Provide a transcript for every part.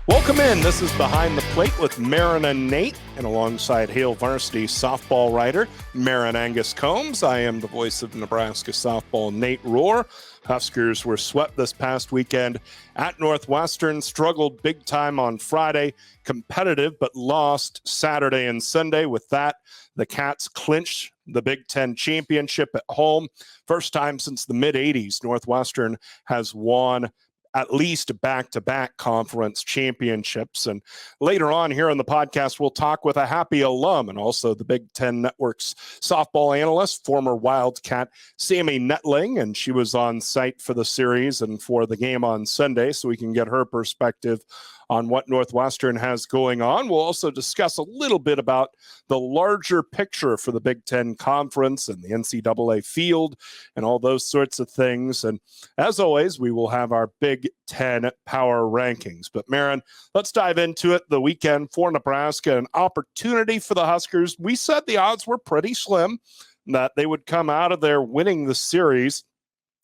Welcome in. This is Behind the Plate with Maren and Nate, and alongside Hale Varsity softball writer Maren Angus Combs. I am the voice of Nebraska softball, Nate Rohr. Huskers were swept this past weekend at Northwestern, struggled big time on Friday, competitive but lost Saturday and Sunday. With that, the Cats clinched the Big Ten championship at home. First time since the mid-'80s, Northwestern has won at least back-to-back conference championships. And later on here on the podcast, we'll talk with a happy alum and also the Big Ten Network's softball analyst, former Wildcat Sammy Nettling, and she was on site for the series and for the game on Sunday, so we can get her perspective on what Northwestern has going on. We'll also discuss a little bit about the larger picture for the Big Ten Conference and the NCAA field and all those sorts of things. And as always, we will have our Big Ten power rankings. But Maren, let's dive into it. The weekend for Nebraska, an opportunity for the Huskers. We said the odds were pretty slim that they would come out of there winning the series.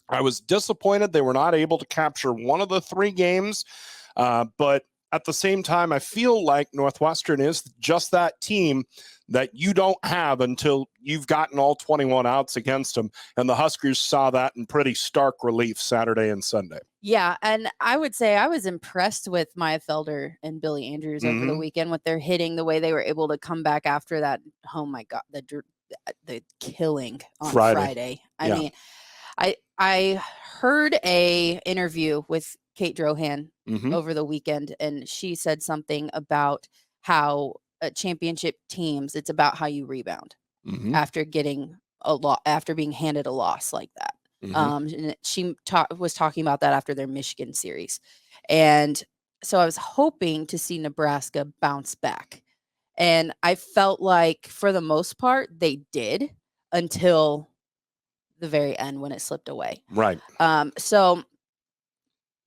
I was disappointed they were not able to capture one of the three games, but at the same time, I feel like Northwestern is just that team that you don't have until you've gotten all 21 outs against them. And the Huskers saw that in pretty stark relief Saturday and Sunday. Yeah, and I would say I was impressed with Maya Felder and Billy Andrews over the weekend with their hitting, the way they were able to come back after that. Oh, my God, the killing on Friday. I mean, I heard a interview with Kate Drohan over the weekend, and she said something about how championship teams, it's about how you rebound after getting after being handed a loss like that. And she was talking about that after their Michigan series. And so I was hoping to see Nebraska bounce back. And I felt like for the most part, they did until the very end when it slipped away. Right. So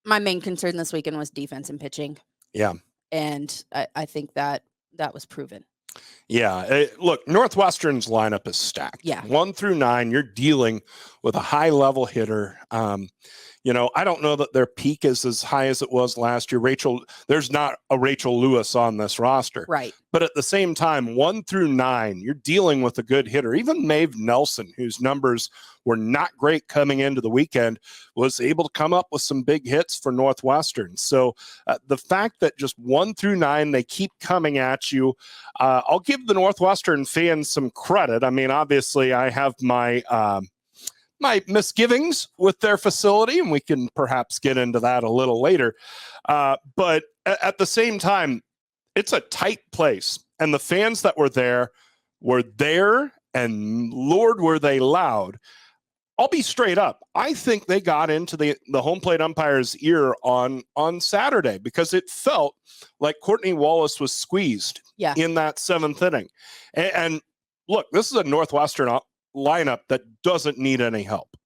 my main concern this weekend was defense and pitching. Yeah. And I think that was proven. Yeah. Look, Northwestern's lineup is stacked. Yeah. 1 through 9, you're dealing with a high-level hitter. I don't know that their peak is as high as it was last year. There's not a Rachel Lewis on this roster. Right. But at the same time, 1 through 9, you're dealing with a good hitter. Even Maeve Nelson, whose numbers were not great coming into the weekend, was able to come up with some big hits for Northwestern. So the fact that just 1 through 9, they keep coming at you, I'll give the Northwestern fans some credit. I mean, obviously, I have my misgivings with their facility, and we can perhaps get into that a little later. But at the same time, it's a tight place, and the fans that were there, and Lord, were they loud. I'll be straight up. I think they got into the home plate umpire's ear on Saturday because it felt like Courtney Wallace was squeezed in that 7th inning. And look, this is a Northwestern lineup that doesn't need any help.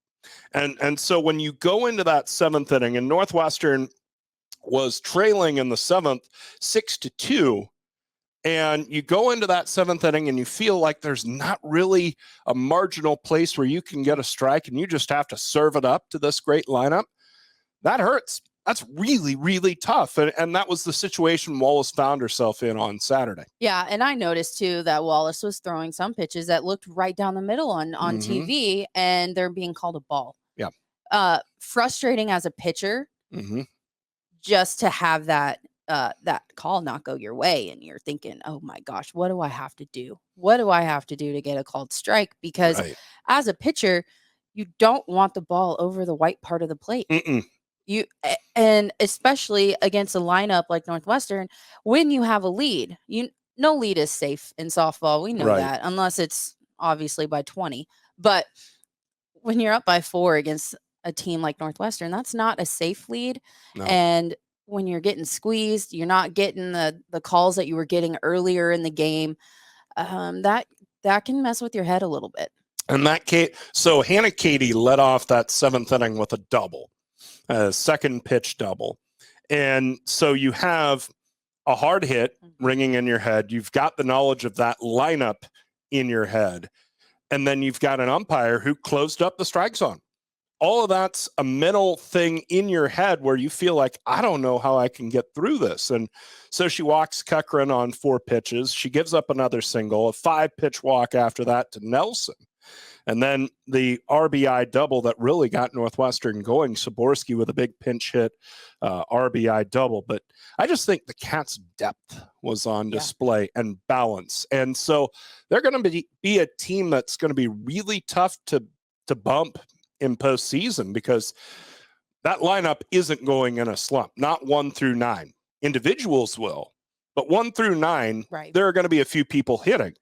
And so when you go into that 7th inning, and Northwestern was trailing in the 7th 6-2, and you go into that 7th inning and you feel like there's not really a marginal place where you can get a strike and you just have to serve it up to this great lineup, that hurts. That's really, really tough. And that was the situation Wallace found herself in on Saturday. Yeah, and I noticed, too, that Wallace was throwing some pitches that looked right down the middle on TV, and they're being called a ball. Yeah. Frustrating as a pitcher just to have that call not go your way, and you're thinking, oh, my gosh, what do I have to do? What do I have to do to get a called strike? Because as a pitcher, you don't want the ball over the white part of the plate. And especially against a lineup like Northwestern, when you have a lead, no lead is safe in softball. We know that, unless it's obviously by 20. But when you're up by 4 against a team like Northwestern, that's not a safe lead. No. And when you're getting squeezed, you're not getting the calls that you were getting earlier in the game. That can mess with your head a little bit. And so Hannah Katie led off that 7th inning with a double. Second pitch double. And so you have a hard hit ringing in your head. You've got the knowledge of that lineup in your head. And then you've got an umpire who closed up the strike zone. all of that's a mental thing in your head where you feel like, I don't know how I can get through this. And so she walks Cochran on 4 pitches. She gives up another single, a 5-pitch walk after that to Nelson. And then the RBI double that really got Northwestern going, Saborski with a big pinch hit RBI double. But I just think the Cats' depth was on display and balance. And so they're going to be a team that's going to be really tough to bump in postseason, because that lineup isn't going in a slump, not 1 through 9. Individuals will, but 1 through 9, there are going to be a few people hitting.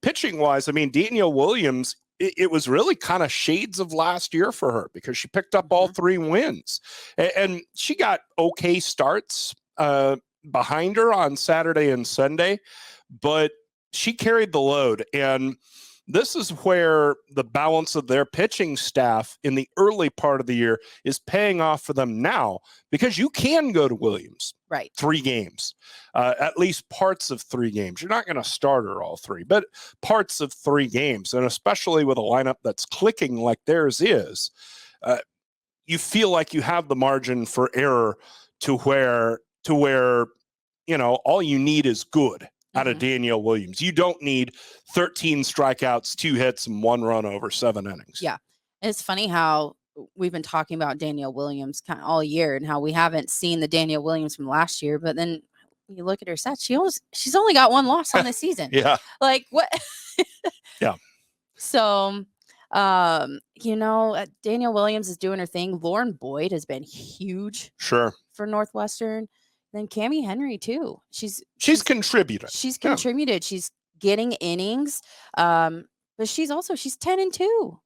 Pitching wise, I mean, Danielle Williams, it was really kind of shades of last year for her, because she picked up all 3 wins, and she got okay starts behind her on Saturday and Sunday, but she carried the load. And this is where the balance of their pitching staff in the early part of the year is paying off for them now, because you can go to Williams 3 games, at least parts of 3 games. You're not going to start her all 3, but parts of 3 games. And especially with a lineup that's clicking like theirs is, you feel like you have the margin for error to where, you know, all you need is good out of Danielle Williams. You don't need 13 strikeouts, 2 hits, and 1 run over 7 innings. Yeah. And it's funny how we've been talking about Danielle Williams kind of all year, and how we haven't seen the Danielle Williams from last year. But then you look at her stats, she's only got 1 loss on the season. Like what? So, you know, Danielle Williams is doing her thing. Lauren Boyd has been huge for Northwestern. Then Cammie Henry too. She's contributed. She's contributed. She's getting innings. But she's 10-2.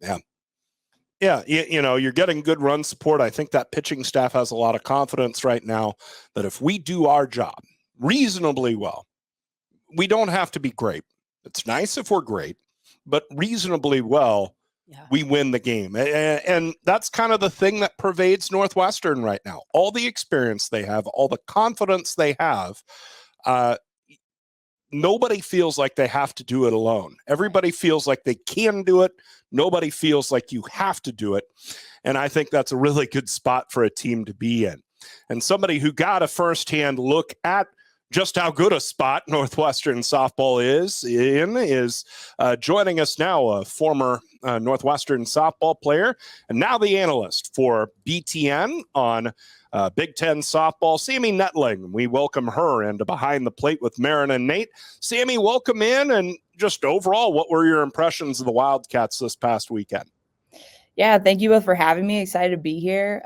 Yeah. You know, you're getting good run support. I think that pitching staff has a lot of confidence right now that if we do our job reasonably well, we don't have to be great. It's nice if we're great, but reasonably well, we win the game. And that's kind of the thing that pervades Northwestern right now. All the experience they have, all the confidence they have, nobody feels like they have to do it alone. Everybody feels like they can do it. Nobody feels like you have to do it. And I think that's a really good spot for a team to be in. And somebody who got a firsthand look at just how good a spot Northwestern softball is joining us now, a former Northwestern softball player, and now the analyst for BTN on Big Ten softball, Sammy Nettling. We welcome her into Behind the Plate with Maren and Nate. Sammy, welcome in. And just overall, what were your impressions of the Wildcats this past weekend? Yeah, thank you both for having me. Excited to be here.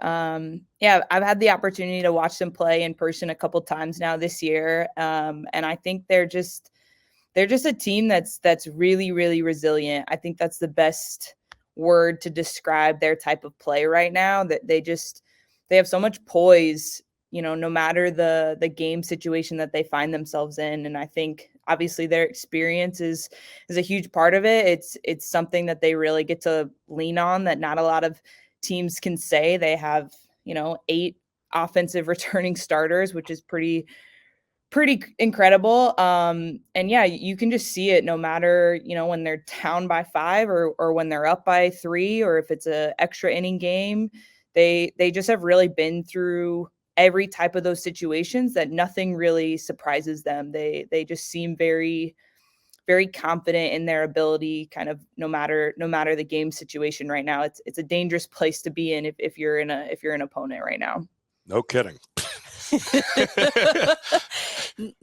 Yeah, I've had the opportunity to watch them play in person a couple times now this year, and I think they're just a team that's really, really resilient. I think that's the best word to describe their type of play right now. That they have so much poise, you know, no matter the game situation that they find themselves in. And I think obviously their experience is a huge part of it. It's something that they really get to lean on that not a lot of teams can say. They have, you know, 8 offensive returning starters, which is pretty incredible. And yeah, you can just see it no matter, you know, when they're down by 5 or when they're up by 3, or if it's a extra inning game. They just have really been through every type of those situations that nothing really surprises them. They just seem very, very confident in their ability, kind of no matter the game situation right now. It's a dangerous place to be in if you're an opponent right now. No kidding.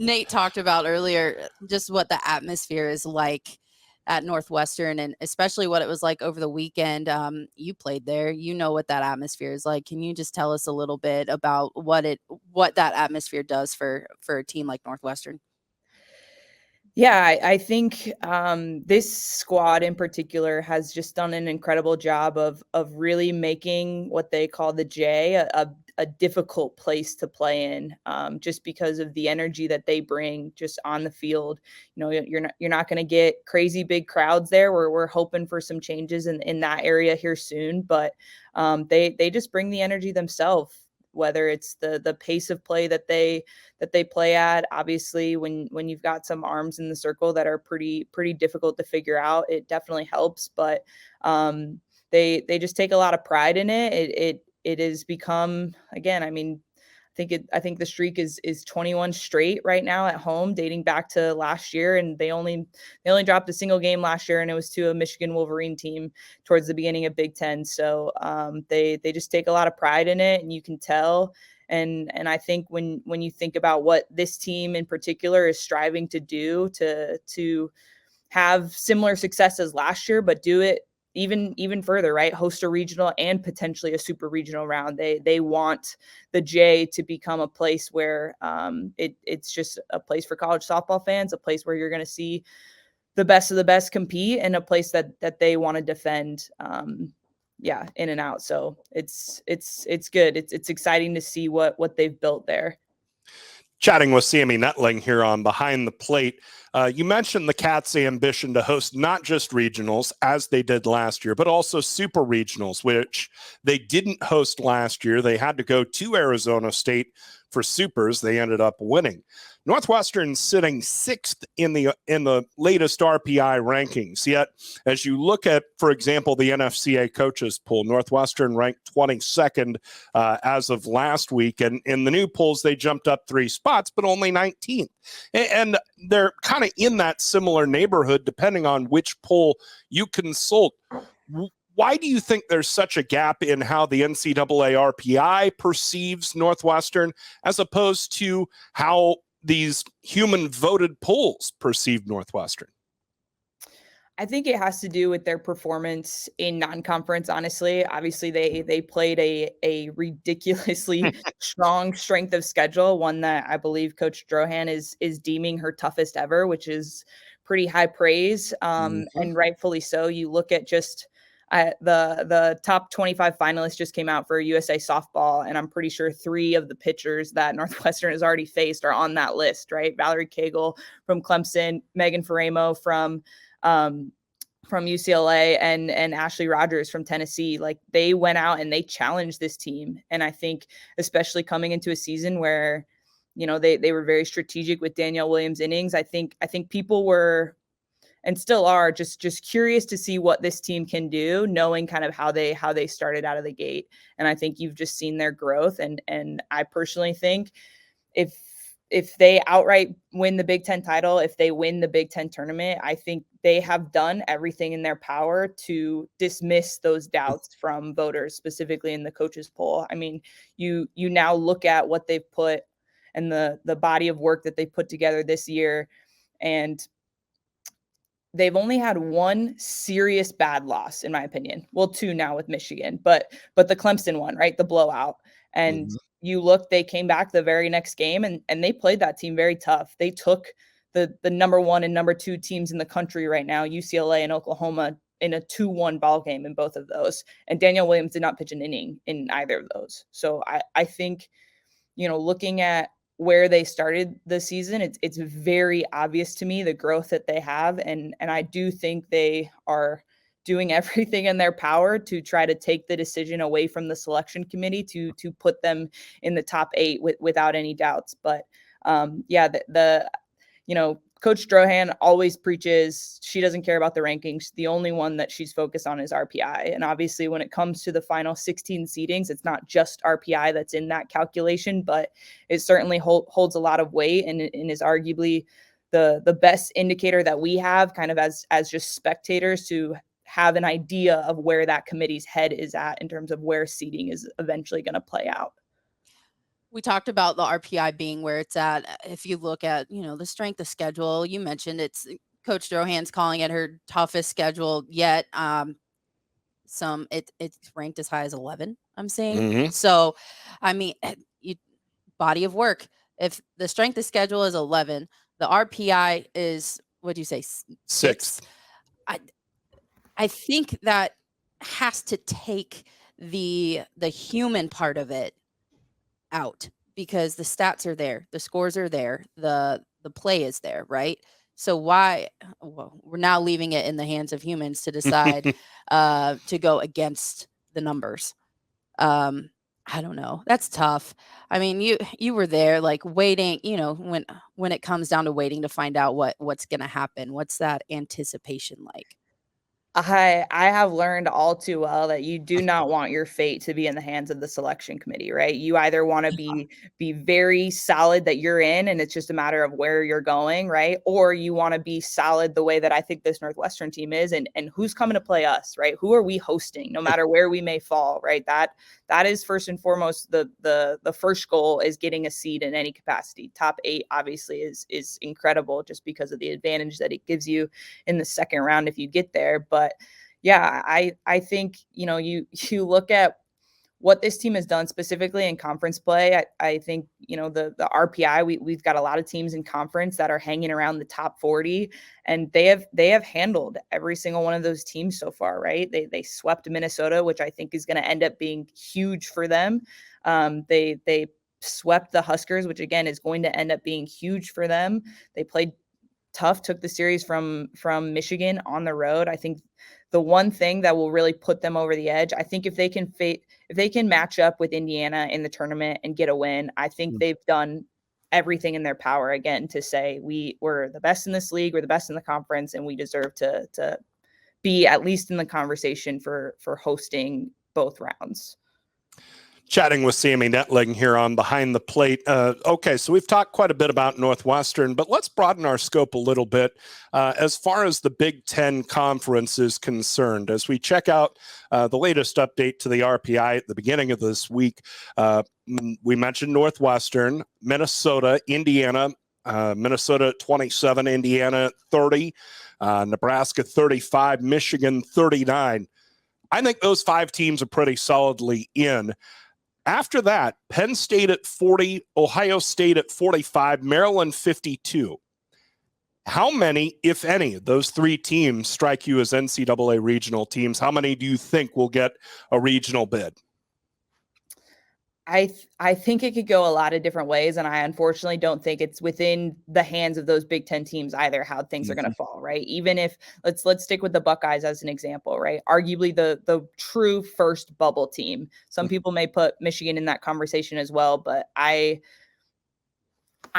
Nate talked about earlier just what the atmosphere is like at Northwestern, and especially what it was like over the weekend. You played there, you know what that atmosphere is like. Can you just tell us a little bit about what that atmosphere does for a team like Northwestern? Yeah, I think this squad in particular has just done an incredible job of really making what they call the J a difficult place to play in, just because of the energy that they bring just on the field. You know, you're not going to get crazy big crowds there. We're hoping for some changes in that area here soon, but they just bring the energy themselves. Whether it's the pace of play that they play at, obviously when you've got some arms in the circle that are pretty difficult to figure out, it definitely helps. But they just take a lot of pride in it. It has become, again, I mean, I think the streak is 21 straight right now at home, dating back to last year, and they only dropped a single game last year, and it was to a Michigan Wolverine team towards the beginning of Big Ten. So they just take a lot of pride in it, and you can tell. And I think when you think about what this team in particular is striving to do to have similar success as last year, but do it even further, right? Host a regional and potentially a super regional round. They want the J to become a place where it's just a place for college softball fans, a place where you're going to see the best of the best compete, and a place that they want to defend. In and out. So it's good. It's exciting to see what they've built there. Chatting with Sammy Nettling here on Behind the Plate. You mentioned the Cats' ambition to host not just regionals, as they did last year, but also super regionals, which they didn't host last year. They had to go to Arizona State for supers. They ended up winning. Northwestern sitting 6th in the latest RPI rankings. Yet, as you look at, for example, the NFCA coaches poll, Northwestern ranked 22nd as of last week. And in the new polls, they jumped up 3 spots, but only 19th. And they're kind of in that similar neighborhood, depending on which poll you consult. Why do you think there's such a gap in how the NCAA RPI perceives Northwestern as opposed to how these human voted polls perceive Northwestern? I think it has to do with their performance in non-conference, honestly. Obviously, they played a ridiculously strong strength of schedule, one that I believe Coach Drohan is deeming her toughest ever, which is pretty high praise, and rightfully so. You look at just the top 25 finalists just came out for USA softball, and I'm pretty sure 3 of the pitchers that Northwestern has already faced are on that list, right? Valerie Cagle from Clemson, Megan Faramo from UCLA, and Ashley Rogers from Tennessee. Like, they went out and they challenged this team. And I think especially coming into a season where, you know, they were very strategic with Danielle Williams innings. I think people were, and still are, just curious to see what this team can do, knowing kind of how they started out of the gate. And I think you've just seen their growth. And I personally think if they outright win the Big Ten title, if they win the Big Ten tournament, I think they have done everything in their power to dismiss those doubts from voters, specifically in the coaches poll. I mean, you now look at what they've put and the body of work that they put together this year, and they've only had 1 serious bad loss, in my opinion. Well, 2 now with Michigan, but the Clemson one, right? The blowout. And you look, they came back the very next game and they played that team very tough. They took the number 1 and number 2 teams in the country right now, UCLA and Oklahoma, in a 2-1 ball game in both of those. And Danielle Williams did not pitch an inning in either of those. So I think, you know, looking at where they started the season, it's very obvious to me the growth that they have. And I do think they are doing everything in their power to try to take the decision away from the selection committee to put them in the top 8 without any doubts. But you know, Coach Drohan always preaches she doesn't care about the rankings. The only one that she's focused on is RPI. And obviously, when it comes to the final 16 seedings, it's not just RPI that's in that calculation, but it certainly holds a lot of weight and is arguably the best indicator that we have, kind of as just spectators, to have an idea of where that committee's head is at in terms of where seeding is eventually going to play out. We talked about the RPI being where it's at. If you look at, you know, the strength of schedule, you mentioned it's Coach Drohan's calling it her toughest schedule yet. It's ranked as high as 11, I'm saying. So, I mean, body of work. If the strength of schedule is 11, the RPI is, what do you say? 6. I think that has to take the human part of it out, because the stats are there, the scores are there, the play is there, right? So why? Well, we're now leaving it in the hands of humans to decide to go against the numbers. I don't know. That's tough. I mean, you were there, like, waiting, you know, when it comes down to waiting to find out what's going to happen. What's that anticipation like? I have learned all too well that you do not want your fate to be in the hands of the selection committee, right? You either want to be very solid that you're in and it's just a matter of where you're going, right? Or you want to be solid the way that I think this Northwestern team is and who's coming to play us, right? Who are we hosting, no matter where we may fall, right? That is first and foremost the first goal is getting a seed in any capacity. Top 8 obviously is incredible just because of the advantage that it gives you in the second round if you get there. But yeah, I think, you look at what this team has done specifically in conference play. I think, the RPI, we've got a lot of teams in conference that are hanging around the top 40, and they have handled every single one of those teams so far, right? They swept Minnesota, which I think is going to end up being huge for them. They swept the Huskers, which again is going to end up being huge for them. They played tough, took the series from Michigan on the road. I think the one thing that will really put them over the edge, I think if they can match up with Indiana in the tournament and get a win, I think they've done everything in their power again to say we're the best in this league, we're the best in the conference, and we deserve to be at least in the conversation for hosting both rounds. Chatting with Sammy Nettling here on Behind the Plate. Okay, so we've talked quite a bit about Northwestern, but let's broaden our scope a little bit as far as the Big Ten Conference is concerned. As we check out the latest update to the RPI at the beginning of this week, we mentioned Northwestern, Minnesota, Indiana, Minnesota 27, Indiana 30, Nebraska 35, Michigan 39. I think those 5 teams are pretty solidly in. After that, Penn State at 40, Ohio State at 45, Maryland 52. How many, if any, of those 3 teams strike you as NCAA regional teams? How many do you think will get a regional bid? I think it could go a lot of different ways, and I unfortunately don't think it's within the hands of those Big Ten teams either how things are going to fall, right? Even if let's stick with the Buckeyes as an example, right? Arguably the true first bubble team. Some people may put Michigan in that conversation as well, but I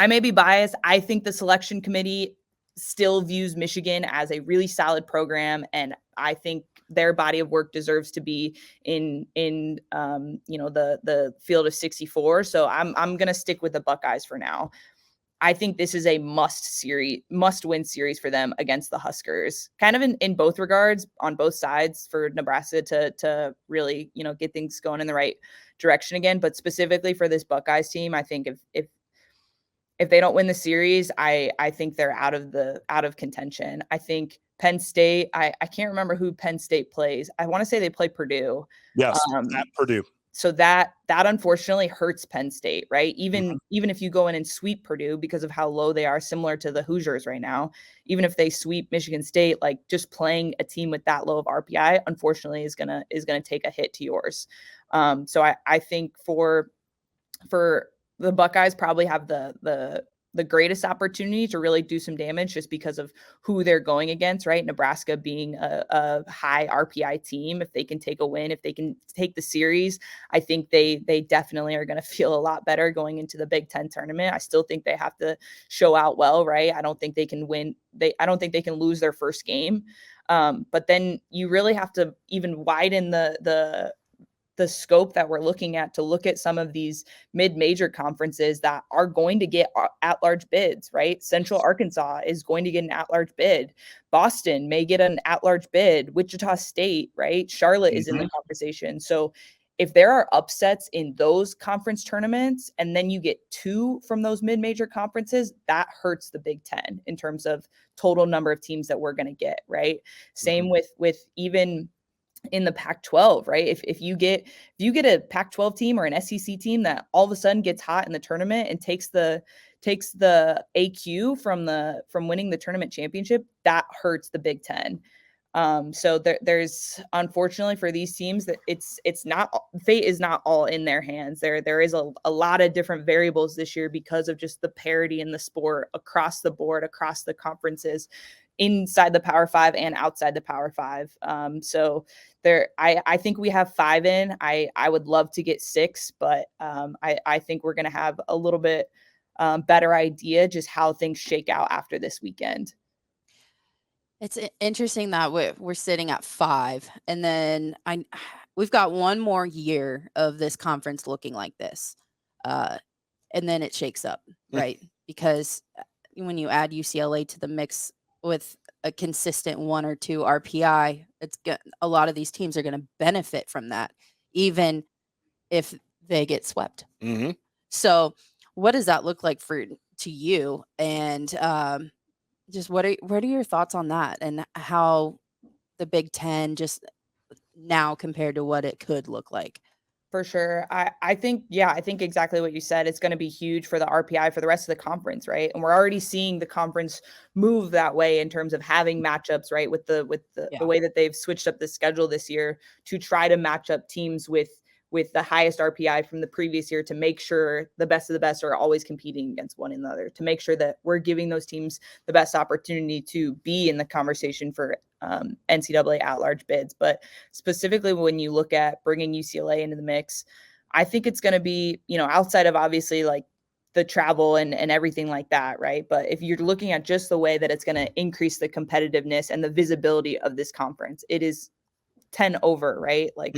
may be biased. I think the selection committee still views Michigan as a really solid program, and I think their body of work deserves to be in the field of 64. So I'm going to stick with the Buckeyes for now. I think this is a must-win series for them against the Huskers, kind of in both regards, on both sides, for Nebraska to really, get things going in the right direction again. But specifically for this Buckeyes team, I think if they don't win the series, I think they're out of contention. I think Penn State, I can't remember who Penn State plays. I want to say they play Purdue. Yes, at Purdue. So that unfortunately hurts Penn State, right? Even if you go in and sweep Purdue because of how low they are, similar to the Hoosiers right now, even if they sweep Michigan State, like just playing a team with that low of RPI, unfortunately is gonna take a hit to yours. So I think for the Buckeyes probably have the greatest opportunity to really do some damage just because of who they're going against, right? Nebraska being a high RPI team. If they can take a win, if they can take the series, I think they definitely are going to feel a lot better going into the Big Ten tournament. I still think they have to show out well, right? I don't think they can win. I don't think they can lose their first game. But then you really have to even widen the scope that we're looking at to look at some of these mid-major conferences that are going to get at-large bids, right? Central Arkansas is going to get an at-large bid. Boston may get an at-large bid. Wichita State, right? Charlotte is in the conversation. So if there are upsets in those conference tournaments and then you get 2 from those mid-major conferences, that hurts the Big Ten in terms of total number of teams that we're going to get, right? Same with even in the Pac-12, right? If you get a Pac-12 team or an SEC team that all of a sudden gets hot in the tournament and takes the AQ from winning the tournament championship, that hurts the Big Ten. So there's unfortunately for these teams that it's not, fate is not all in their hands. There is a lot of different variables this year because of just the parity in the sport across the board, across the conferences, inside the Power 5 and outside the Power 5. So I think we have 5 in. I would love to get 6, but I think we're going to have a little bit better idea just how things shake out after this weekend. It's interesting that we're sitting at 5, and then we've got one more year of this conference looking like this, and then it shakes up, right? Because when you add UCLA to the mix with a consistent 1 or 2 RPI, a lot of these teams are going to benefit from that, even if they get swept. Mm-hmm. So, what does that look like to you? And just what are your thoughts on that, and how the Big Ten just now compared to what it could look like? For sure. I think exactly what you said. It's going to be huge for the RPI for the rest of the conference, right? And we're already seeing the conference move that way in terms of having matchups, right? With the way that they've switched up the schedule this year to try to match up teams with the highest RPI from the previous year, to make sure the best of the best are always competing against one another, to make sure that we're giving those teams the best opportunity to be in the conversation for NCAA at-large bids. But specifically when you look at bringing UCLA into the mix, I think it's going to be, outside of obviously like the travel and everything like that, right? But if you're looking at just the way that it's going to increase the competitiveness and the visibility of this conference, it is 10 over, right? Like,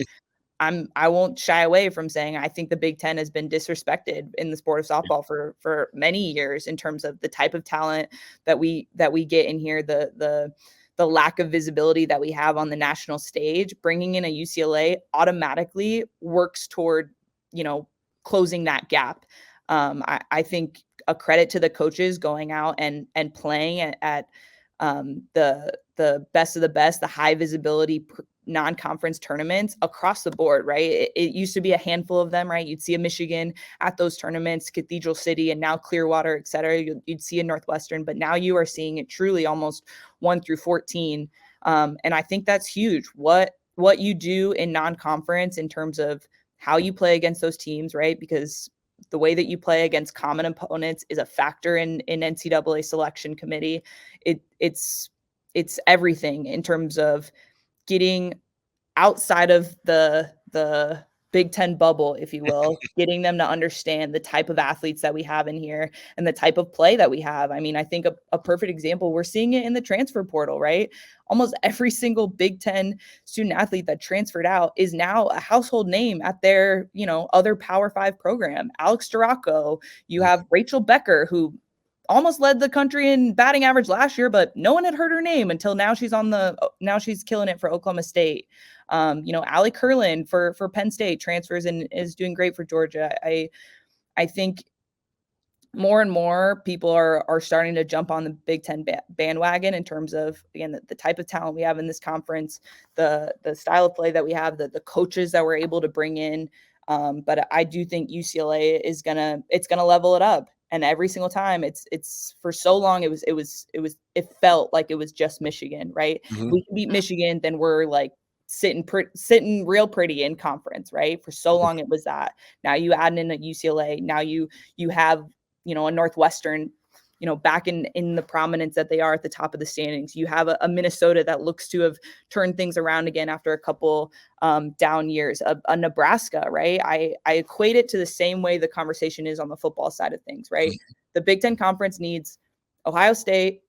I won't shy away from saying I think the Big Ten has been disrespected in the sport of softball for many years in terms of the type of talent that we get in here, the lack of visibility that we have on the national stage. Bringing in a UCLA automatically works toward, closing that gap. I think a credit to the coaches going out and playing at the best of the best, the high visibility non-conference tournaments across the board, right? It used to be a handful of them, right? You'd see a Michigan at those tournaments, Cathedral City, and now Clearwater, et cetera. You'd see a Northwestern, but now you are seeing it truly almost 1 through 14. And I think that's huge. What you do in non-conference in terms of how you play against those teams, right? Because the way that you play against common opponents is a factor in NCAA selection committee. It's everything in terms of getting outside of the Big Ten bubble, if you will, getting them to understand the type of athletes that we have in here and the type of play that we have. I mean, I think a perfect example, we're seeing it in the transfer portal, right? Almost every single Big Ten student athlete that transferred out is now a household name at their, other Power 5 program. Alex Storako, you have Rachel Becker, who almost led the country in batting average last year, but no one had heard her name until now. Now she's killing it for Oklahoma State. Allie Curlin for Penn State transfers and is doing great for Georgia. I think more and more people are starting to jump on the Big Ten bandwagon in terms of, again, the type of talent we have in this conference, the style of play that we have, the coaches that we're able to bring in. But I do think UCLA is gonna level it up. And every single time, it's for so long it felt like it was just Michigan, right? Mm-hmm. We can beat Michigan, then we're like sitting real pretty in conference, right? For so long it was that. Now you add in a UCLA. Now you have a Northwestern, back in the prominence that they are at the top of the standings. You have a Minnesota that looks to have turned things around again after a couple down years. A Nebraska, right? I equate it to the same way the conversation is on the football side of things, right? The Big Ten Conference needs Ohio State,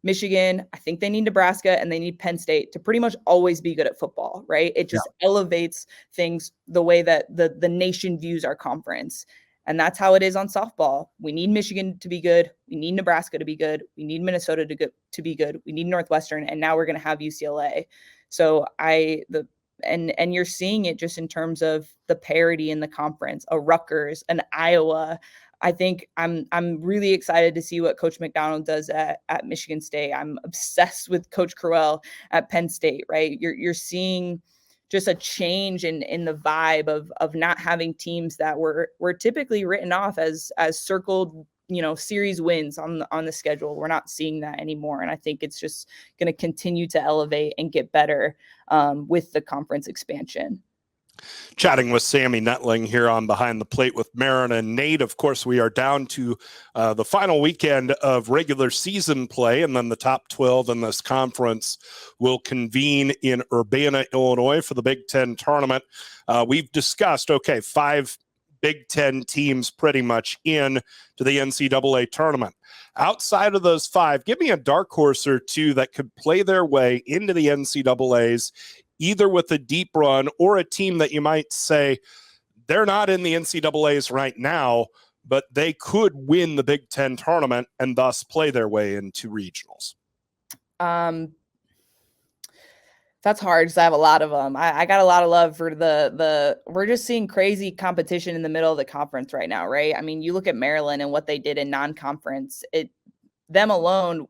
Michigan, I think they need Nebraska, and they need Penn State to pretty much always be good at football, right? It just elevates things the way that the nation views our conference. And that's how it is on softball. We need Michigan to be good. We need Nebraska to be good. We need Minnesota to be good. We need Northwestern. And now we're going to have UCLA. So and you're seeing it just in terms of the parity in the conference, a Rutgers, an Iowa. I think I'm really excited to see what Coach McDonald does at Michigan State. I'm obsessed with Coach Crowell at Penn State, right? You're seeing just a change in the vibe of not having teams that were typically written off as circled, series wins on the schedule. We're not seeing that anymore. And I think it's just going to continue to elevate and get better with the conference expansion. Chatting with Sammy Nettling here on Behind the Plate with Maren and Nate. Of course, we are down to the final weekend of regular season play, and then the top 12 in this conference will convene in Urbana, Illinois for the Big Ten tournament. We've discussed, 5 Big Ten teams pretty much in to the NCAA tournament. Outside of those 5, give me a dark horse or 2 that could play their way into the NCAAs, either with a deep run or a team that you might say they're not in the NCAAs right now, but they could win the Big Ten tournament and thus play their way into regionals. That's hard because I have a lot of them. I got a lot of love for we're just seeing crazy competition in the middle of the conference right now, right? I mean, you look at Maryland and what they did in non-conference. Them alone,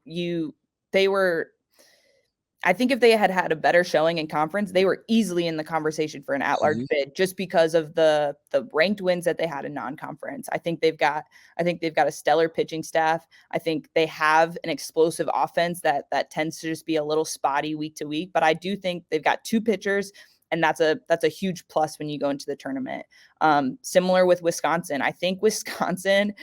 I think if they had had a better showing in conference, they were easily in the conversation for an at-large bid just because of the ranked wins that they had in non-conference. I think they've got a stellar pitching staff. I think they have an explosive offense that tends to just be a little spotty week to week, but I do think they've got 2 pitchers, and that's a huge plus when you go into the tournament. Similar with Wisconsin. I think Wisconsin,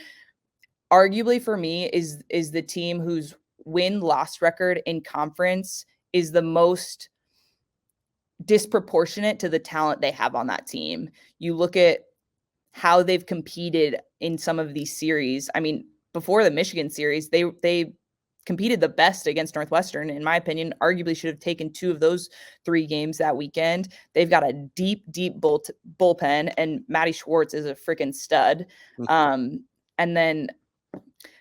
arguably for me, is the team whose win-loss record in conference is the most disproportionate to the talent they have on that team. You look at how they've competed in some of these series. I mean, before the Michigan series, they competed the best against Northwestern. In my opinion, arguably should have taken 2 of those 3 games that weekend. They've got a deep bullpen, and Matty Schwartz is a freaking stud. And then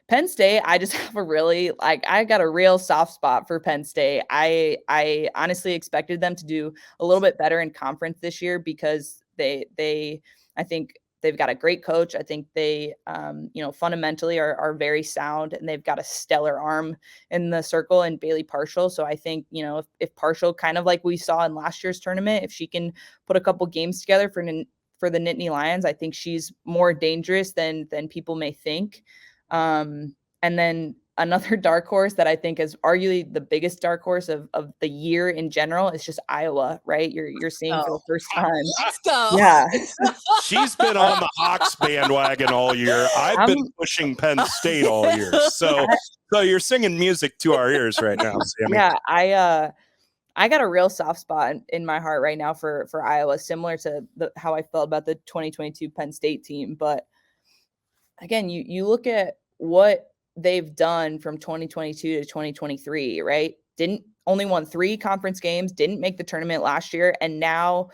Penn State, I just have I got a real soft spot for Penn State. I honestly expected them to do a little bit better in conference this year because I think they've got a great coach. I think they, fundamentally are very sound, and they've got a stellar arm in the circle and Bailey Partial. So I think, if Partial, kind of like we saw in last year's tournament, if she can put a couple games together for the Nittany Lions, I think she's more dangerous than people may think. And then another dark horse that I think is arguably the biggest dark horse of the year in general is just Iowa, right? You're seeing for the first time. Let's go. Yeah. She's been on the Hawks bandwagon all year. I've been pushing Penn State all year. So you're singing music to our ears right now, Sammy. Yeah, I got a real soft spot in my heart right now for Iowa, similar to how I felt about the 2022 Penn State team. But again, you look at what they've done from 2022 to 2023, right? Only won 3 conference games, didn't make the tournament last year, and now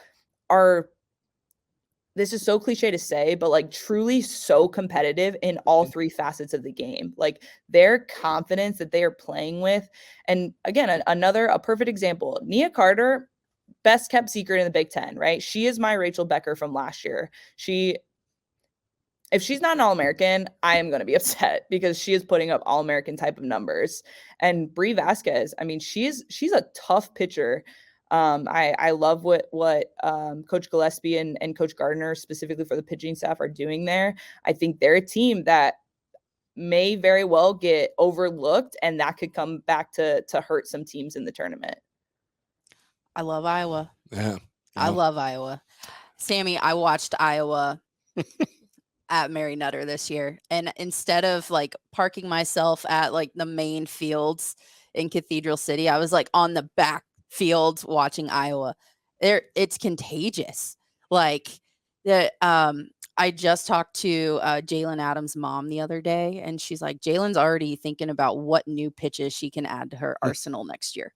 this is so cliche to say, but truly so competitive in all 3 facets of the game. Their confidence that they are playing with. And again, a perfect example, Nia Carter, best kept secret in the Big Ten, right? She is my Rachel Becker from last year. If she's not an All-American, I am going to be upset because she is putting up All-American type of numbers. And Brie Vasquez, I mean, she's a tough pitcher. I love what Coach Gillespie and Coach Gardner, specifically for the pitching staff, are doing there. I think they're a team that may very well get overlooked, and that could come back to hurt some teams in the tournament. I love Iowa. Yeah. I love Iowa. Sammy, I watched Iowa at Mary Nutter this year, and instead of parking myself at the main fields in Cathedral City, I was on the back field watching Iowa. It's contagious. I just talked to Jalen Adams' mom the other day, and she's like, Jalen's already thinking about what new pitches she can add to her arsenal next year.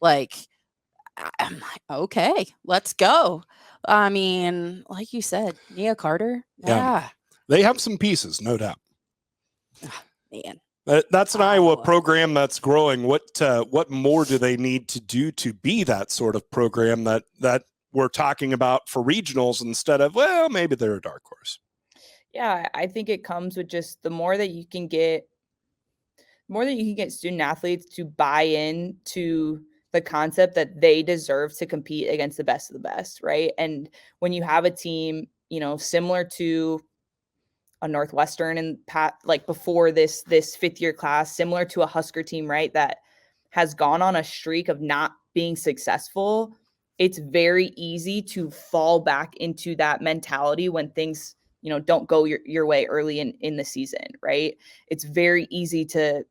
I'm like, okay, let's go. I mean, like you said, Nia Carter. Yeah. They have some pieces, no doubt. Man. That's an Iowa program that's growing. What more do they need to do to be that sort of program that we're talking about for regionals instead of, well, maybe they're a dark horse? Yeah, I think it comes with just the more that you can get student athletes to buy in to the concept that they deserve to compete against the best of the best, right? And when you have a team, similar to a Northwestern and before this 5th year class, similar to a Husker team, right, that has gone on a streak of not being successful, it's very easy to fall back into that mentality when things, don't go your way early in the season, right? It's very easy to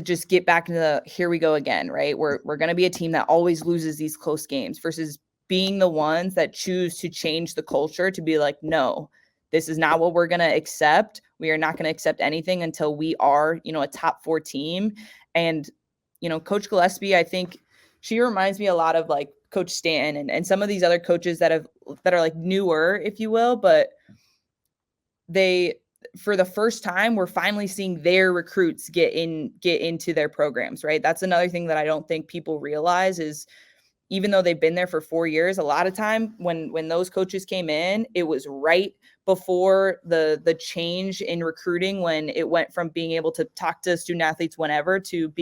just get back into here we go again, right? We're going to be a team that always loses these close games versus being the ones that choose to change the culture to be like, no, this is not what we're going to accept. We are not going to accept anything until we are, a top 4 team. And, Coach Gillespie, I think she reminds me a lot of like Coach Stanton and some of these other coaches that are like newer, if you will, but they, for the first time, we're finally seeing their recruits get into their programs, right? That's another thing that I don't think people realize is, even though they've been there for 4 years, a lot of time when those coaches came in, it was right before the change in recruiting, when it went from being able to talk to student athletes whenever to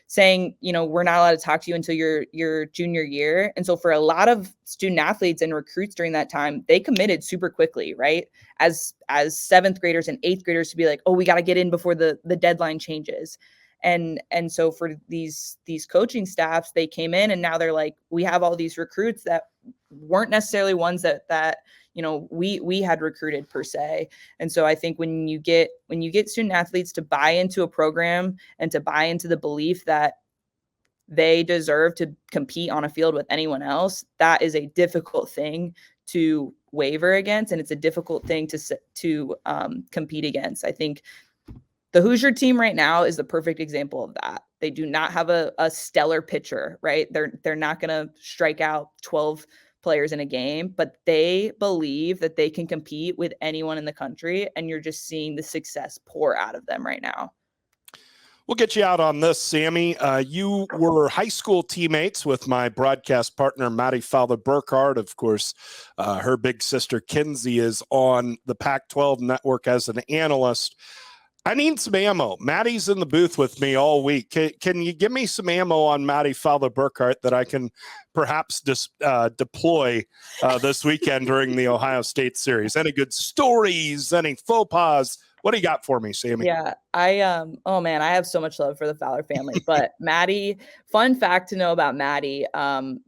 saying, we're not allowed to talk to you until your junior year. And so for a lot of student athletes and recruits during that time, they committed super quickly, right? As 7th graders and 8th graders to be like, oh, we got to get in before the deadline changes. And so for these coaching staffs, they came in and now they're like, we have all these recruits that weren't necessarily ones that we had recruited per se. And so I think when you get student athletes to buy into a program and to buy into the belief that they deserve to compete on a field with anyone else, that is a difficult thing to waver against, and it's a difficult thing to compete against. I think the Hoosier team right now is the perfect example of that. They do not have a stellar pitcher, right? They're not going to strike out 12 players in a game, but they believe that they can compete with anyone in the country, and you're just seeing the success pour out of them right now. We'll get you out on this, Sammy. You were high school teammates with my broadcast partner, Maddie Fowler-Burkhardt. Of course, her big sister, Kinsey, is on the Pac-12 network as an analyst. I need some ammo. Maddie's in the booth with me all week. Can you give me some ammo on Maddie Fowler-Burkhardt that I can perhaps deploy this weekend during the Ohio State series? Any good stories? Any faux pas? What do you got for me, Sammy? Yeah, I have so much love for the Fowler family. But Maddie, fun fact to know about Maddie.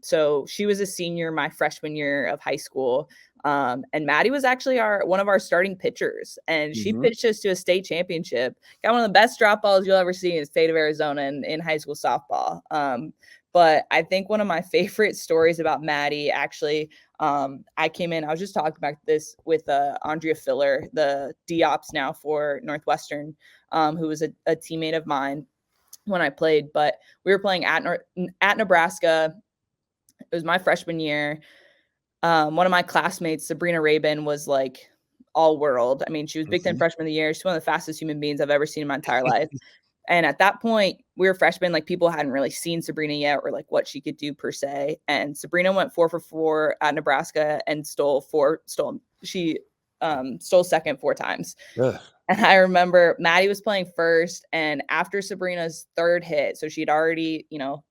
So she was a senior my freshman year of high school. And Maddie was actually one of our starting pitchers, and she pitched us to a state championship. Got one of the best drop balls you'll ever see in the state of Arizona in high school softball. But I think one of my favorite stories about Maddie, actually, I came in, I was just talking about this with Andrea Filler, the D-Ops now for Northwestern, who was a teammate of mine when I played. But we were playing at Nebraska. It was my freshman year. One of my classmates, Sabrina Rabin, was like all world. I mean, she was Big Ten freshman of the year. She's one of the fastest human beings I've ever seen in my entire life. And at that point, we were freshmen, like people hadn't really seen Sabrina yet or like what she could do per se. And Sabrina went 4 for 4 at Nebraska and stole second 4 times. Ugh. And I remember Maddie was playing first, and after Sabrina's third hit, so she'd already,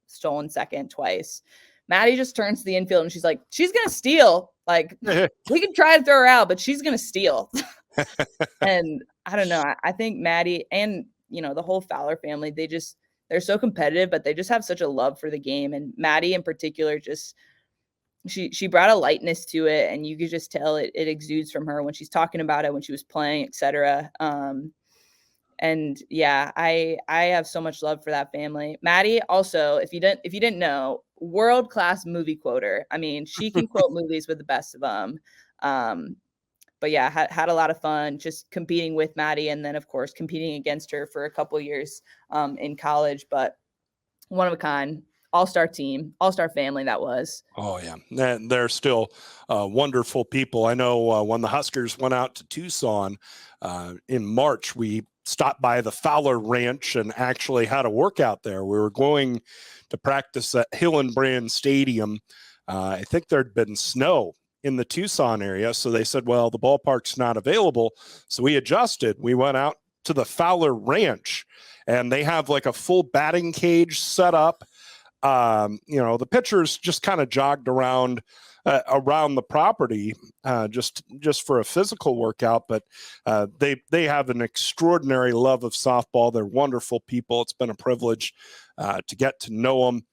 stolen second twice. Maddie just turns to the infield and she's like, she's going to steal. Like, we can try to throw her out, but she's going to steal. And I don't know. I think Maddie and, the whole Fowler family, they're so competitive, but they just have such a love for the game. And Maddie in particular, she brought a lightness to it, and you could just tell it exudes from her when she's talking about it, when she was playing, etc. And yeah, I have so much love for that family. Maddie also, if you didn't know, world-class movie quoter. I mean, she can quote movies with the best of them. But yeah, had a lot of fun just competing with Maddie, and then of course competing against her for a couple years in college. But one of a kind, all-star team, all-star family that was. Oh yeah, they're still wonderful people. I know when the Huskers went out to Tucson in March, we stopped by the Fowler Ranch and actually had a workout there. We were going to practice at Hillenbrand Stadium. I think there'd been snow in the Tucson area, so they said, well, the ballpark's not available. So we adjusted. We went out to the Fowler Ranch, and they have like a full batting cage set up. The pitchers just kind of jogged around the property just for a physical workout, but they have an extraordinary love of softball. They're wonderful people. It's been a privilege to get to know them.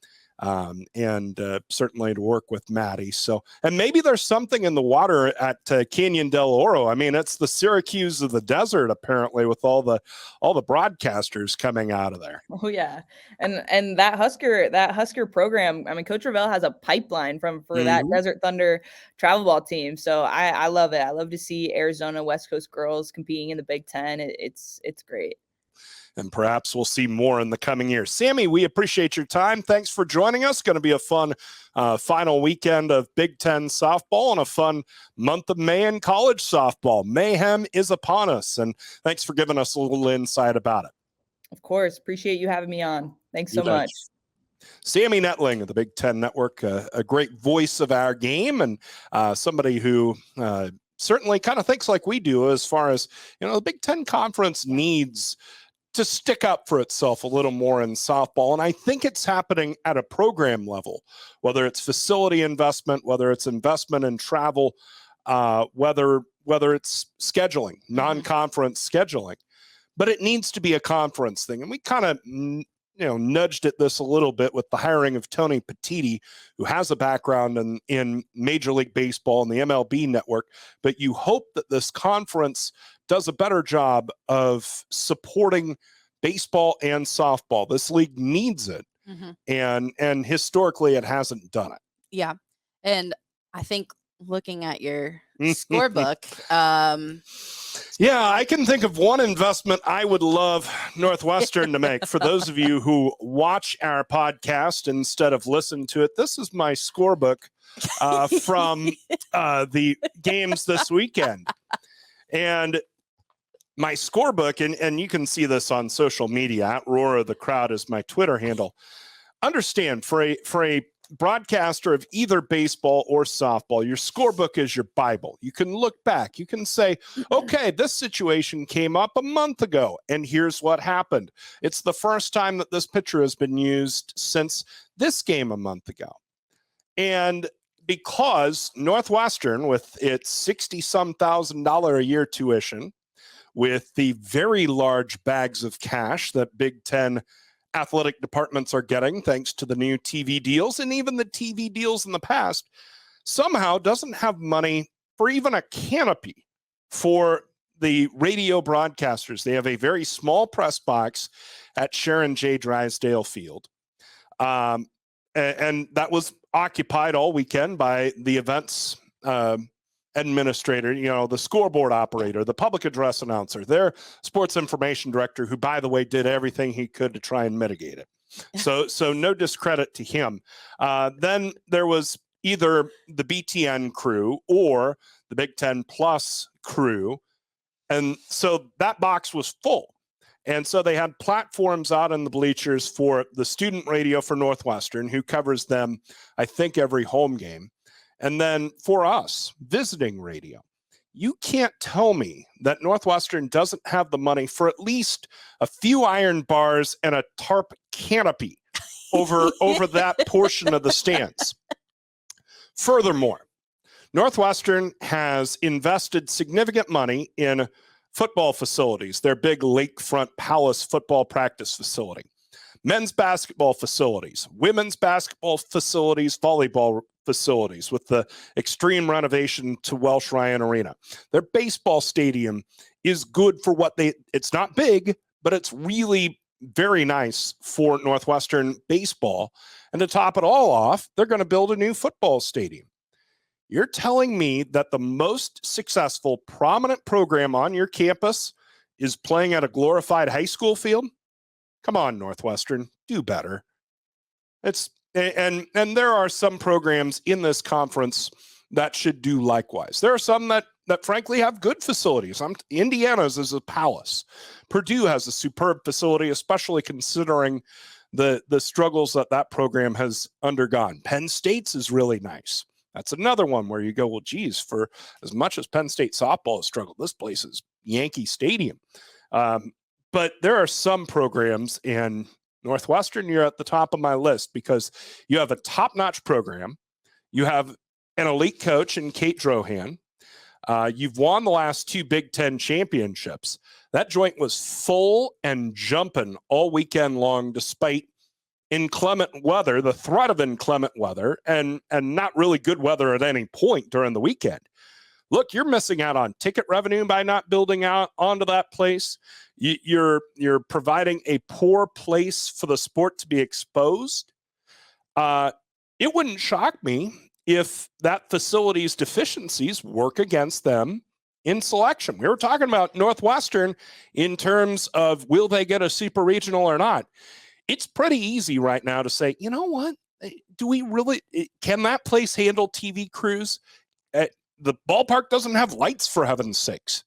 and certainly to work with Maddie. So, and maybe there's something in the water at Canyon del Oro. I mean, it's the Syracuse of the desert, apparently, with all the broadcasters coming out of there. Oh yeah, and that Husker program. I mean, Coach Revelle has a pipeline for that Desert Thunder travel ball team. So I love it. I love to see Arizona West Coast girls competing in the Big Ten. It's great. And perhaps we'll see more in the coming years. Sammy, we appreciate your time. Thanks for joining us. Going to be a fun final weekend of Big Ten softball and a fun month of May in college softball. Mayhem is upon us, and thanks for giving us a little insight about it. Of course. Appreciate you having me on. Thanks so much. Sammy Nettling of the Big Ten Network, a great voice of our game, and somebody who certainly kind of thinks like we do as far as, the Big Ten Conference needs to stick up for itself a little more in softball. And I think it's happening at a program level, whether it's facility investment, whether it's investment in travel, whether it's scheduling, non-conference scheduling. But it needs to be a conference thing. And we kind of, nudged at this a little bit with the hiring of Tony Petitti, who has a background in Major League Baseball and the MLB network. But you hope that this conference does a better job of supporting baseball and softball. This league needs it. And historically it hasn't done it. Yeah. And I think looking at your scorebook, yeah, I can think of one investment I would love Northwestern to make. For those of you who watch our podcast instead of listen to it, this is my scorebook from the games this weekend. And my scorebook, and you can see this on social media, at Roar of the Crowd is my Twitter handle. Understand, for a broadcaster of either baseball or softball, your scorebook is your Bible. You can look back. You can say, okay, this situation came up a month ago, and here's what happened. It's the first time that this pitcher has been used since this game a month ago. And because Northwestern, with its $60-some thousand a year tuition, with the very large bags of cash that Big Ten athletic departments are getting thanks to the new TV deals, and even the TV deals in the past, somehow doesn't have money for even a canopy for the radio broadcasters. They have a very small press box at Sharon J. Drysdale Field. And that was occupied all weekend by the events administrator, the scoreboard operator, the public address announcer, their sports information director, who, by the way, did everything he could to try and mitigate it. So no discredit to him. Then there was either the BTN crew or the Big Ten Plus crew. And so that box was full. And so they had platforms out in the bleachers for the student radio for Northwestern, who covers them, I think, every home game. And then for us, visiting radio. You can't tell me that Northwestern doesn't have the money for at least a few iron bars and a tarp canopy over that portion of the stands. Furthermore, Northwestern has invested significant money in football facilities, their big Lakefront Palace football practice facility, men's basketball facilities, women's basketball facilities, volleyball facilities with the extreme renovation to Welsh Ryan Arena. Their baseball stadium is good for it's not big, but it's really very nice for Northwestern baseball. And to top it all off, they're going to build a new football stadium. You're telling me that the most successful, prominent program on your campus is playing at a glorified high school field? Come on, Northwestern, do better. And there are some programs in this conference that should do likewise. There are some that frankly have good facilities. Indiana's is a palace. Purdue has a superb facility, especially considering the struggles that program has undergone. Penn State's is really nice. That's another one where you go, well, geez, for as much as Penn State softball has struggled, this place is Yankee Stadium. But there are some programs, in Northwestern, you're at the top of my list because you have a top-notch program. You have an elite coach in Kate Drohan. You've won the last 2 Big Ten championships. That joint was full and jumping all weekend long, despite inclement weather, the threat of inclement weather, and not really good weather at any point during the weekend. Look, you're missing out on ticket revenue by not building out onto that place. You're providing a poor place for the sport to be exposed. It wouldn't shock me if that facility's deficiencies work against them in selection. We were talking about Northwestern in terms of will they get a super regional or not. It's pretty easy right now to say, you know what? Do we really, can that place handle TV crews? The ballpark doesn't have lights, for heaven's sakes.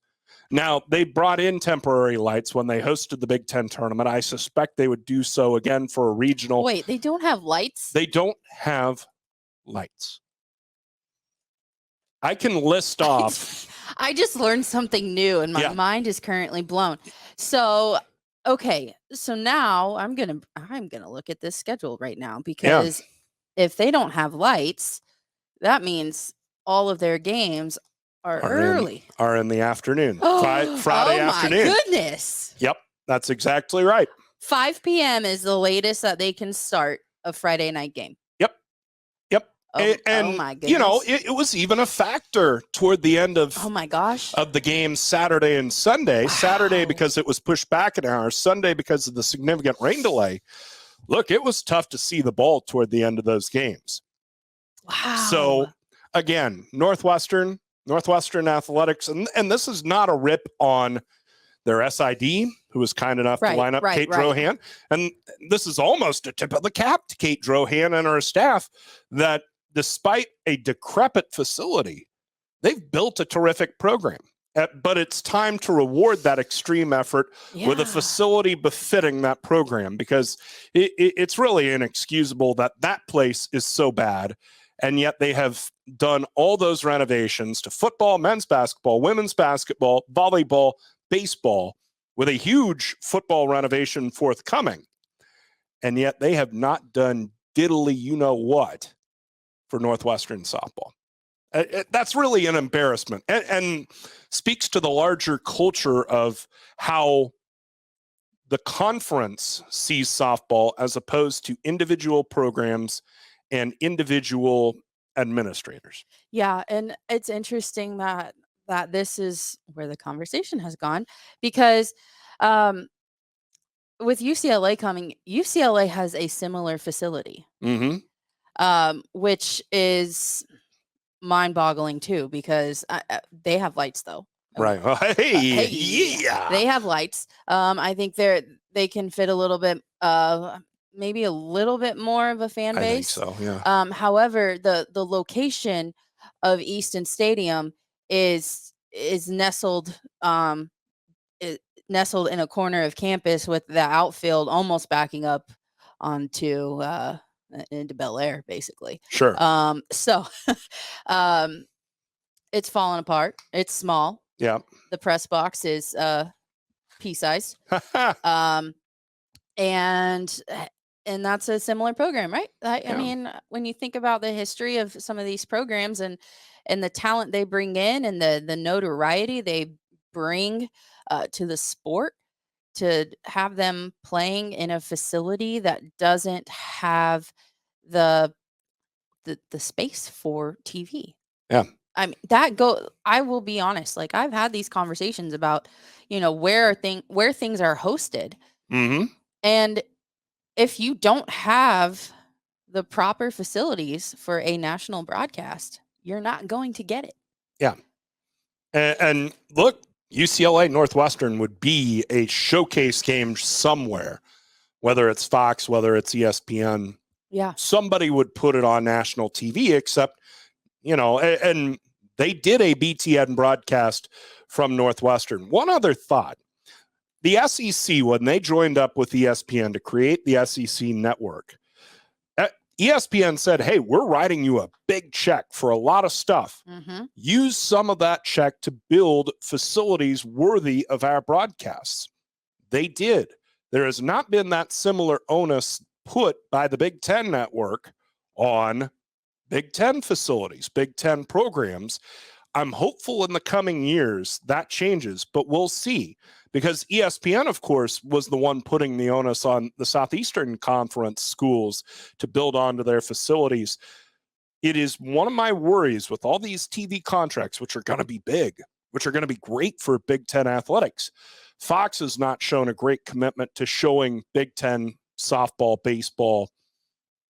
Now, they brought in temporary lights when they hosted the Big Ten tournament. I suspect they would do so again for a regional. Wait, they don't have lights? They don't have lights. I can list off. I just learned something new and my mind is currently blown. So, okay. So now I'm going to look at this schedule right now, because if they don't have lights, that means all of their games are early. Are in the afternoon. Friday afternoon. Oh my goodness. Yep, that's exactly right. 5 p.m. is the latest that they can start a Friday night game. Yep. Oh my goodness. You know, it was even a factor toward the end of of the game Saturday and Sunday. Wow. Saturday because it was pushed back an hour. Sunday because of the significant rain delay. Look, it was tough to see the ball toward the end of those games. Wow. So again, Northwestern Athletics, and this is not a rip on their SID, who was kind enough to line up Kate Drohan. And this is almost a tip of the cap to Kate Drohan and her staff, that despite a decrepit facility, they've built a terrific program. But it's time to reward that extreme effort with a facility befitting that program, because it's really inexcusable that that place is so bad. And yet they have done all those renovations to football, men's basketball, women's basketball, volleyball, baseball, with a huge football renovation forthcoming. And yet they have not done diddly you-know-what for Northwestern softball. That's really an embarrassment, and speaks to the larger culture of how the conference sees softball as opposed to individual programs and individual administrators. Yeah, and it's interesting that this is where the conversation has gone, because with UCLA coming, UCLA has a similar facility, which is mind-boggling too, because they have lights though. Right. Yeah. They have lights. I think they can fit a little bit, maybe a little bit more of a fan base. I think so, yeah. However, the location of Easton Stadium is nestled nestled in a corner of campus, with the outfield almost backing up onto into Bel Air, basically. Sure. So it's falling apart. It's small. Yeah. The press box is pea-sized. And that's a similar program, right? I mean, when you think about the history of some of these programs and the talent they bring in and the notoriety they bring to the sport, to have them playing in a facility that doesn't have the space for TV. Yeah. I mean, I will be honest, like, I've had these conversations about, where things are hosted. And if you don't have the proper facilities for a national broadcast, you're not going to get it. Yeah. And look, UCLA Northwestern would be a showcase game somewhere, whether it's Fox, whether it's ESPN. Yeah. Somebody would put it on national TV, except, and they did a BTN broadcast from Northwestern. One other thought. The SEC, when they joined up with ESPN to create the SEC network, ESPN said, hey, we're writing you a big check for a lot of stuff. Use some of that check to build facilities worthy of our broadcasts. They did. There has not been that similar onus put by the Big Ten network on Big Ten facilities, Big Ten programs. I'm hopeful in the coming years that changes, but we'll see. Because ESPN, of course, was the one putting the onus on the Southeastern Conference schools to build onto their facilities. It is one of my worries with all these TV contracts, which are going to be big, which are going to be great for Big Ten athletics. Fox has not shown a great commitment to showing Big Ten softball, baseball,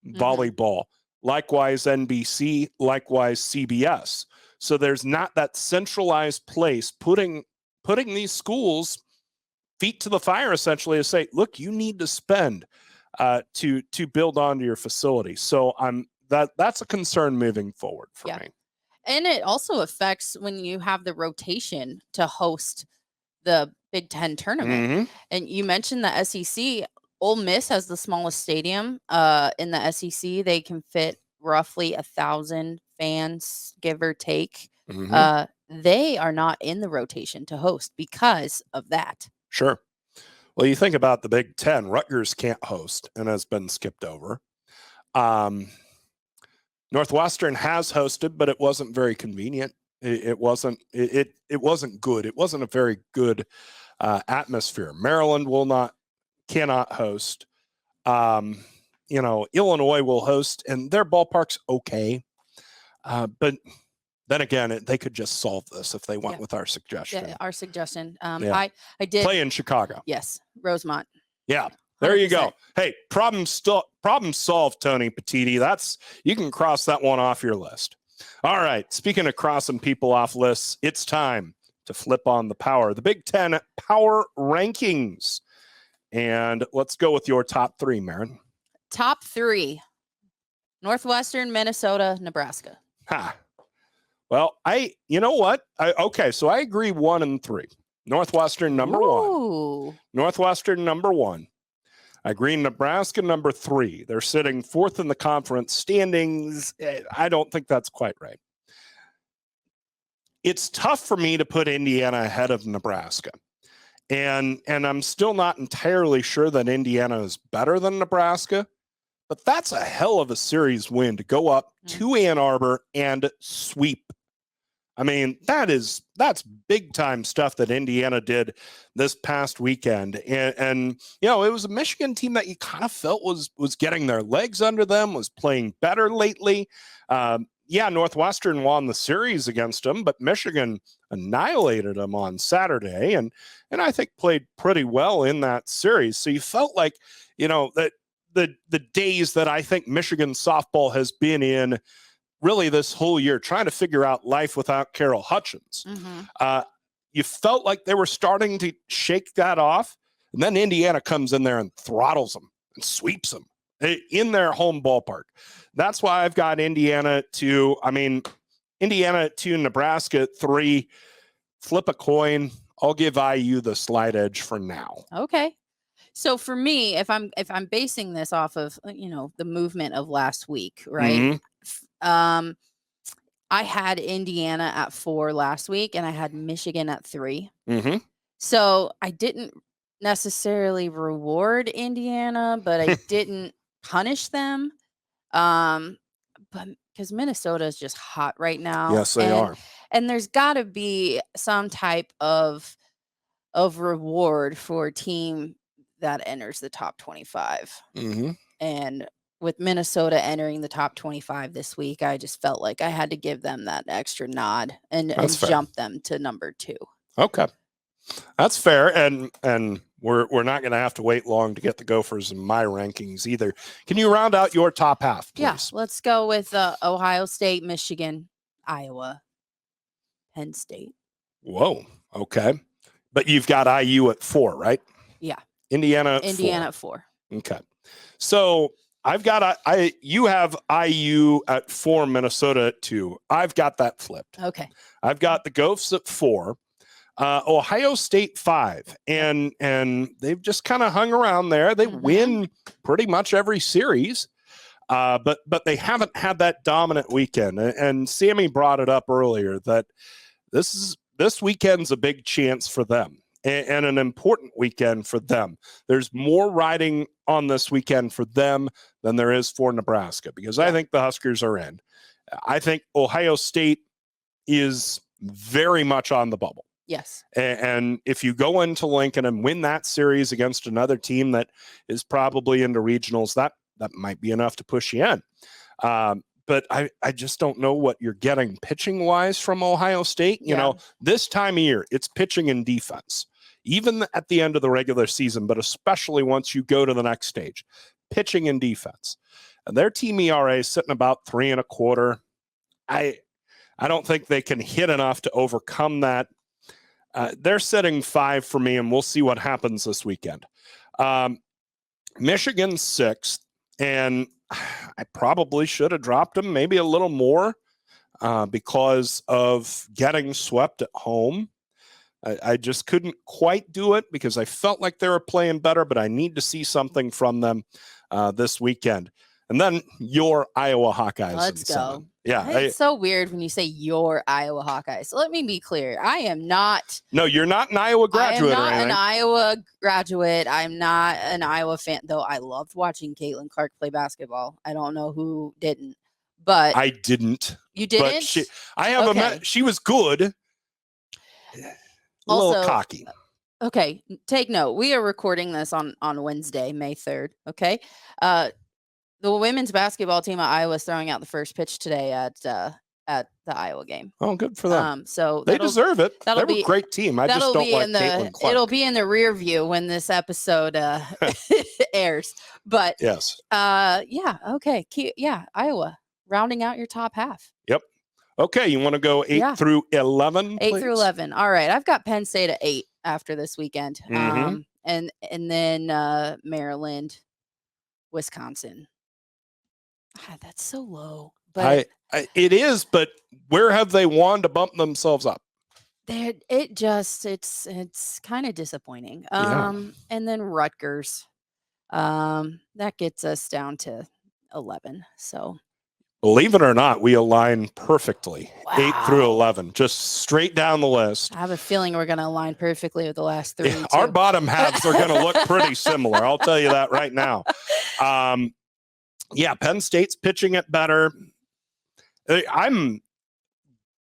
volleyball. Likewise, NBC, likewise, CBS. So there's not that centralized place putting these schools feet to the fire, essentially, to say, look, you need to spend to build onto your facility. So that's a concern moving forward for me. And it also affects when you have the rotation to host the Big Ten tournament. And you mentioned the SEC. Ole Miss has the smallest stadium in the SEC. They can fit roughly 1,000 fans, give or take. They are not in the rotation to host because of that. Sure. Well, you think about the Big Ten. Rutgers can't host and has been skipped over. Northwestern has hosted, but it wasn't very convenient. It wasn't good. It wasn't a very good atmosphere. Maryland cannot host. Illinois will host, and their ballpark's okay. But then again, they could just solve this if they went with our suggestion. Yeah, our suggestion. I did play in Chicago. Yes, Rosemont. Yeah, there 100%. You go. Hey, problem solved, Tony Petiti. You can cross that one off your list. All right. Speaking of crossing people off lists, it's time to flip on the power. The Big Ten power rankings, and let's go with your top 3, Maren. Top 3: Northwestern, Minnesota, Nebraska. Well, you know what? So I agree 1 and 3. Northwestern number 1. Northwestern number 1. I agree Nebraska number 3. They're sitting 4th in the conference standings. I don't think that's quite right. It's tough for me to put Indiana ahead of Nebraska. And I'm still not entirely sure that Indiana is better than Nebraska. But that's a hell of a series win to go up to Ann Arbor and sweep. I mean, that's big time stuff that Indiana did this past weekend. And it was a Michigan team that you kind of felt was getting their legs under them, was playing better lately. Northwestern won the series against them, but Michigan annihilated them on Saturday and I think played pretty well in that series. So you felt like, that the days that I think Michigan softball has been in really this whole year, trying to figure out life without Carol Hutchins. You felt like they were starting to shake that off. And then Indiana comes in there and throttles them and sweeps them in their home ballpark. That's why I've got Indiana 2, Nebraska 3, flip a coin. I'll give IU the slight edge for now. Okay. So for me, if I'm basing this off of, the movement of last week, right? I had Indiana at 4 last week and I had Michigan at 3. So I didn't necessarily reward Indiana, but I didn't punish them. But because Minnesota is just hot right now. Yes, they are. And there's got to be some type of reward for a team that enters the top 25. And with Minnesota entering the top 25 this week, I just felt like I had to give them that extra nod and jump them to number 2. Okay. That's fair. And we're not going to have to wait long to get the Gophers in my rankings either. Can you round out your top half, please? Yeah, let's go with Ohio State, Michigan, Iowa, Penn State. Whoa. Okay. But you've got IU at 4, right? Yeah. Indiana at 4. Okay. So I've got you have IU at 4, Minnesota at 2. I've got that flipped. Okay. I've got the Gophs at 4, Ohio State 5, and they've just kind of hung around there. They win pretty much every series, but they haven't had that dominant weekend. And Sammy brought it up earlier that this weekend's a big chance for them. And an important weekend for them. There's more riding on this weekend for them than there is for Nebraska, because I think the Huskers are in. I think Ohio State is very much on the bubble. Yes. And if you go into Lincoln and win that series against another team that is probably into regionals, that might be enough to push you in. But I just don't know what you're getting pitching wise from Ohio State. You know, this time of year, it's pitching and defense, even at the end of the regular season, but especially once you go to the next stage, pitching and defense. And their team ERA is sitting about 3.25. I don't think they can hit enough to overcome that. They're setting 5 for me, and we'll see what happens this weekend. Michigan's 6th, and I probably should have dropped them maybe a little more because of getting swept at home. I just couldn't quite do it because I felt like they were playing better, but I need to see something from them this weekend. And then your Iowa Hawkeyes. Let's go. 7. Yeah. It's so weird when you say your Iowa Hawkeyes. So let me be clear. I am not. No, you're not an Iowa graduate. I am not an Iowa graduate. I'm not an Iowa fan, though I loved watching Caitlin Clark play basketball. I don't know who didn't, but. I didn't. You didn't? But she was good. A little cocky. Okay. Take note. We are recording this on Wednesday, May 3rd. Okay. The women's basketball team at Iowa is throwing out the first pitch today at the Iowa game. Oh, good for them. So they deserve it. They're a great team. I just don't like Caitlin Clark. It'll be in the rear view when this episode airs. But yes. Okay. Iowa rounding out your top half. Yep. Okay, you want to go 8 through 11? 8 through 11. All right. I've got Penn State at 8 after this weekend. Mm-hmm. And then Maryland, Wisconsin. God, that's so low. But it is, but where have they won to bump themselves up? It's kind of disappointing. And then Rutgers. That gets us down to 11. So believe it or not, we align perfectly. Wow. 8 through 11, just straight down the list. I have a feeling we're going to align perfectly with the last 3. Yeah, our bottom halves are going to look pretty similar. I'll tell you that right now. Penn State's pitching it better. I'm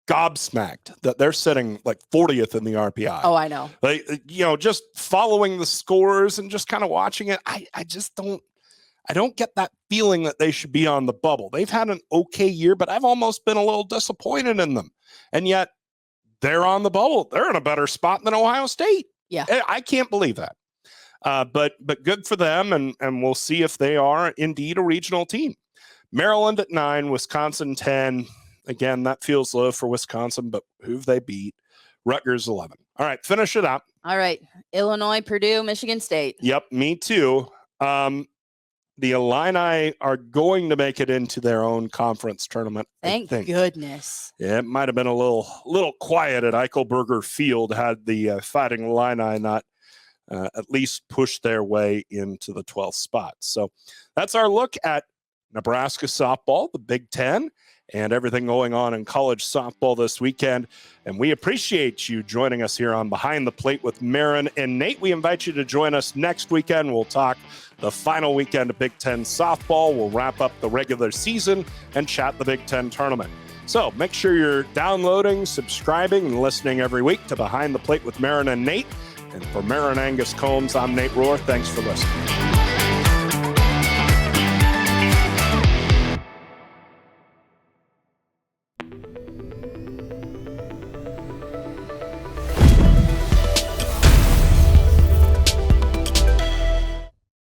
gobsmacked that they're sitting like 40th in the RPI. Oh, I know. Like, just following the scores and just kind of watching it. I don't get that feeling that they should be on the bubble. They've had an okay year, but I've almost been a little disappointed in them. And yet they're on the bubble. They're in a better spot than Ohio State. Yeah. I can't believe that. But good for them, and we'll see if they are indeed a regional team. Maryland at 9, Wisconsin 10. Again, that feels low for Wisconsin, but who've they beat? Rutgers 11. All right, finish it up. All right, Illinois, Purdue, Michigan State. Yep, me too. The Illini are going to make it into their own conference tournament. Thank goodness. Yeah, it might have been a little quiet at Eichelberger Field had the Fighting Illini not at least push their way into the 12th spot. So that's our look at Nebraska softball, the Big Ten, and everything going on in college softball this weekend. And we appreciate you joining us here on Behind the Plate with Maren and Nate. We invite you to join us next weekend. We'll talk the final weekend of Big Ten softball. We'll wrap up the regular season and chat the Big Ten tournament. So make sure you're downloading, subscribing, and listening every week to Behind the Plate with Maren and Nate. And for Maren Angus Combs, I'm Nate Rohr. Thanks for listening.